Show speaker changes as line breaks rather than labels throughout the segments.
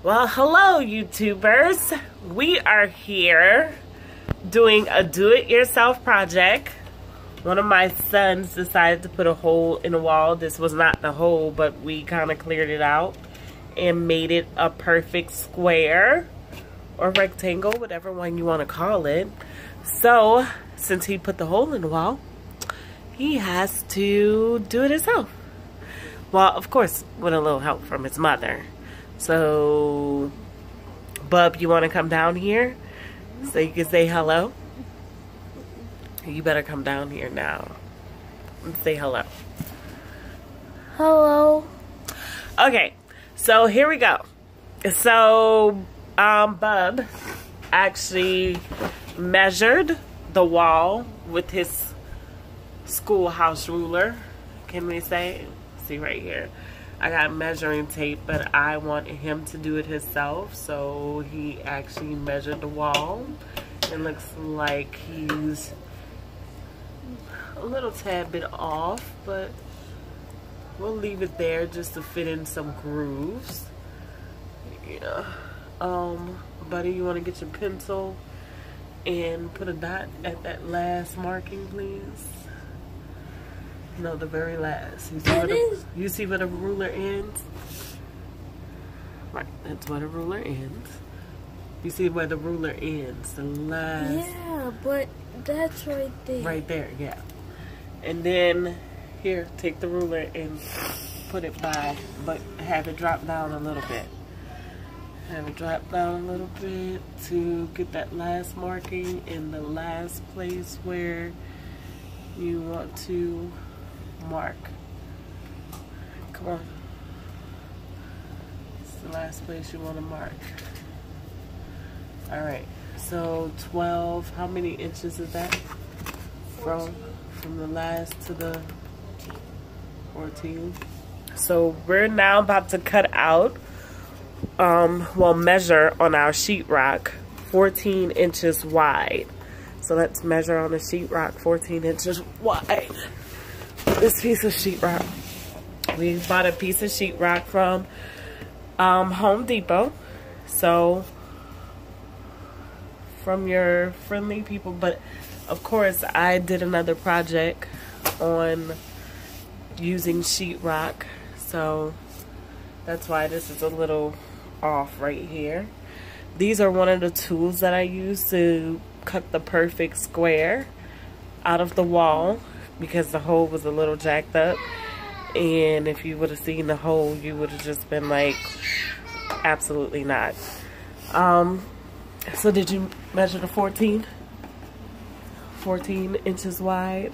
Well, hello YouTubers. We are here doing a do-it-yourself project. One of my sons decided to put a hole in the wall. This was not the hole, but we kind of cleared it out and made it a perfect square or rectangle, whatever one you want to call it. So, since he put the hole in the wall, he has to do it himself. Well, of course, with a little help from his mother. So, Bub, you want to come down here so you can say hello? You better come down here now and say hello.
Hello.
Okay, so here we go. So, Bub actually measured the wall with his schoolhouse ruler. Can we say? See right here. I got measuring tape, but I wanted him to do it himself, so he actually measured the wall. It looks like he's a little tad bit off, but we'll leave it there just to fit in some grooves. Yeah. Buddy, you want to get your pencil and put a dot at that last marking, please? No, the very last. You see where the ruler ends? Right, that's where the ruler ends. You see where the ruler ends, the last.
Yeah, but that's right there.
Right there, yeah. And then, here, take the ruler and put it by, but have it drop down a little bit. Have it drop down a little bit to get that last marking in the last place where you want to mark. Come on. It's the last place you want to mark. Alright, so 12, how many inches is that? From the last to the 14. So we're now about to cut out, measure on our sheetrock 14 inches wide. So let's measure on the sheetrock 14 inches wide. This piece of sheetrock. We bought a piece of sheetrock from Home Depot. So from your friendly people, but of course I did another project on using sheetrock, so that's why this is a little off right here. These are one of the tools that I use to cut the perfect square out of the wall, because the hole was a little jacked up, and if you would have seen the hole, you would have just been like, absolutely not. So did you measure the 14 inches wide?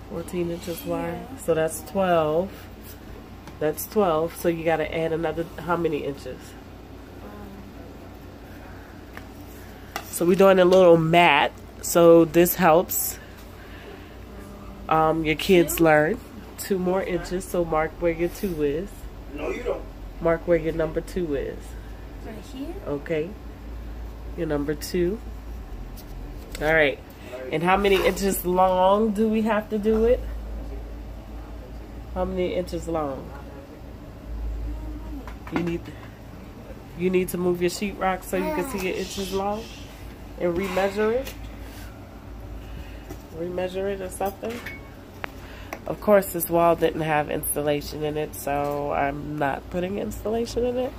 14 inches wide. So that's 12. That's 12. So you got to add another, how many inches? So we're doing a little mat, so this helps your kids learn. 2 more inches, so mark where your 2 is.
No, you don't.
Mark where your number 2 is.
Right here?
Okay. Your number 2. Alright. And how many inches long do we have to do it? How many inches long? You need to move your sheetrock so you can see your inches long? And remeasure it? Remeasure it or something? Of course, this wall didn't have insulation in it, so I'm not putting insulation in it,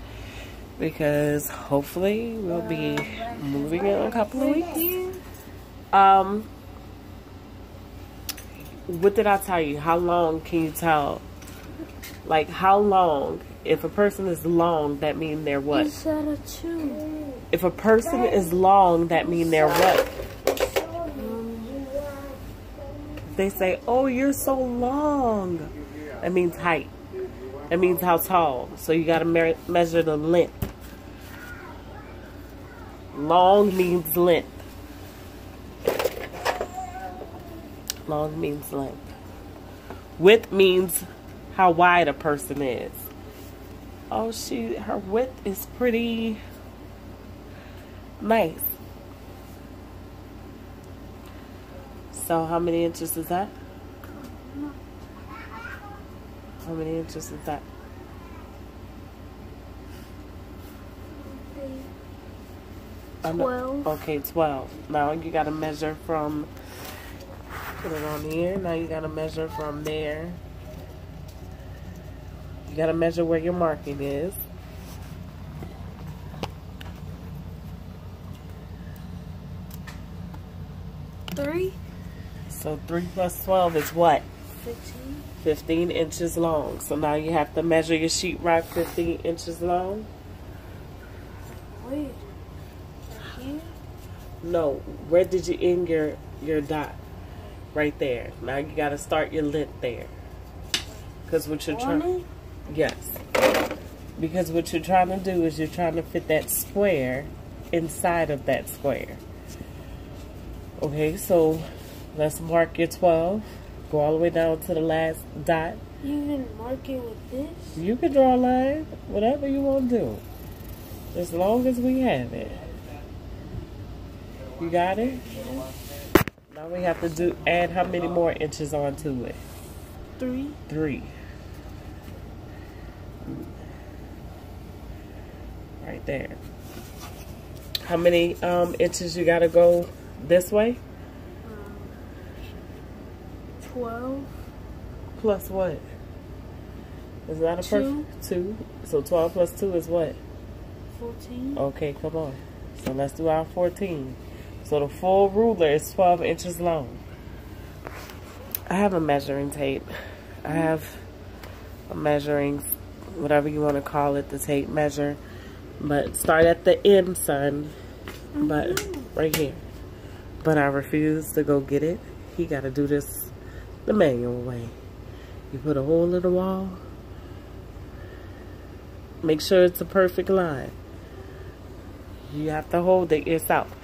because hopefully we'll be moving in a couple of weeks. What did I tell you? How long can you tell? Like, how long? If a person is long, that means they're what?
You said a 2.
If a person is long, that means they're what? They say, oh, you're so long. That means height. That means how tall. So you got to measure the length. Long means length. Long means length. Width means how wide a person is. Oh, her width is pretty nice. So how many inches is that? How many inches is that?
Okay. 12.
Okay, 12. Now you gotta measure from, put it on here. Now you gotta measure from there. You gotta measure where your marking is.
Three.
So 3 plus 12 is what?
15.
15 inches long. So now you have to measure your sheetrock 15 inches long.
Wait. Here?
No, where did you end your dot? Right there. Now you gotta start your length there. Because what you're trying, yes. Because what you're trying to do is you're trying to fit that square inside of that square. Okay, so let's mark your 12. Go all the way down to the last dot.
You can mark it with this?
You can draw a line, whatever you want to do. As long as we have it. You got it? Now we have to add how many more inches onto it?
3.
3. Right there. How many inches you gotta go this way?
12.
Plus what? Is that a
2.
2? So 12 plus 2 is what?
14.
Okay, come on. So let's do our 14. So the full ruler is 12 inches long. I have a measuring tape. I have a measuring, whatever you want to call it, the tape measure. But start at the end, son. But right here. But I refuse to go get it. He got to do this the manual way. You put a hole in the wall. Make sure it's a perfect line. You have to hold it yourself.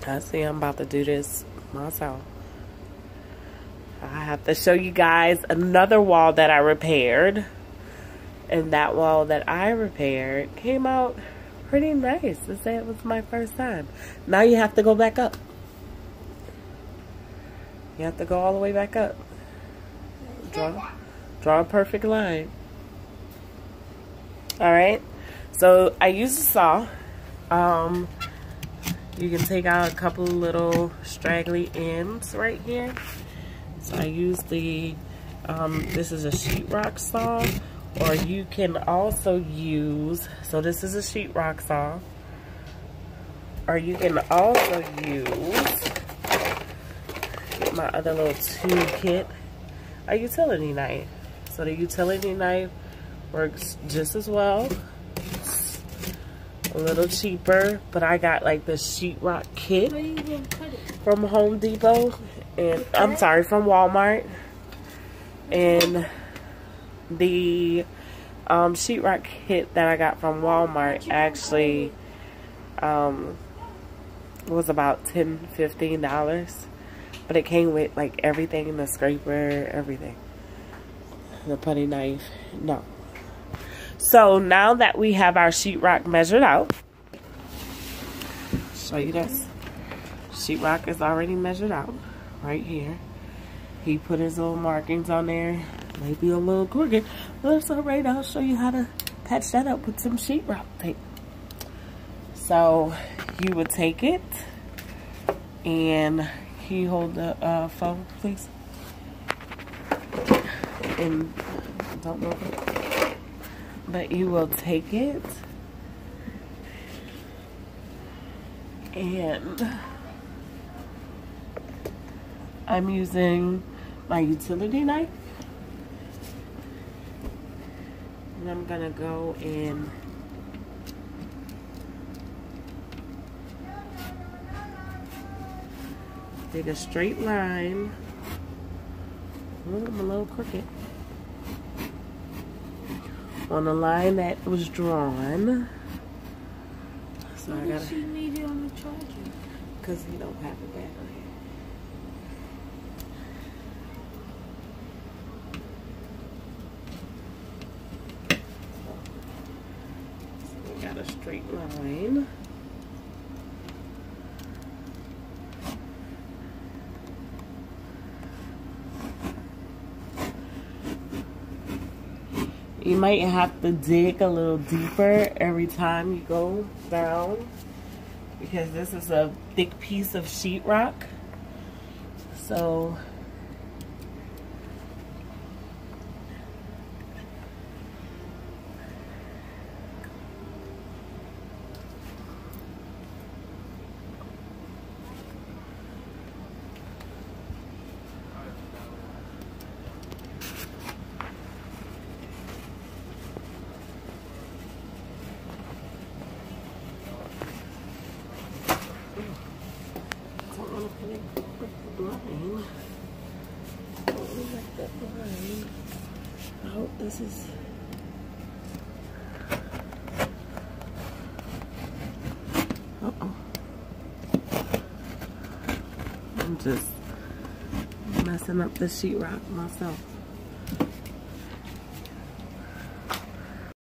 I see I'm about to do this myself. I have to show you guys another wall that I repaired. And that wall that I repaired came out pretty nice to say it was my first time. Now you have to go back up. You have to go all the way back up. Draw a perfect line. Alright. So I use a saw. You can take out a couple little straggly ends right here. So I use the, this is a sheetrock saw. Or you can also use, so this is a sheetrock saw. Or you can also use, get my other little tool kit, a utility knife. So the utility knife works just as well. It's a little cheaper, but I got like the sheetrock kit from Home Depot. And I'm sorry, from Walmart. And the sheetrock kit that I got from Walmart actually was about $10–15, but it came with like everything, the scraper, everything, the putty knife. No. So now that we have our sheetrock measured out, show you this. Sheetrock is already measured out right here. He put his little markings on there. Maybe a little crooked, but it's alright. I'll show you how to patch that up with some sheetrock tape. So you would take it, and can you hold the phone, please? And don't move it. But you will take it, and I'm using my utility knife. And I'm gonna go in take a straight line. I'm a little crooked. On the line that was drawn. So I gotta.
You need it on the charger.
Because we don't have a battery. Got a straight line. You might have to dig a little deeper every time you go down, because this is a thick piece of sheetrock. So I hope this is I'm just messing up the sheetrock myself.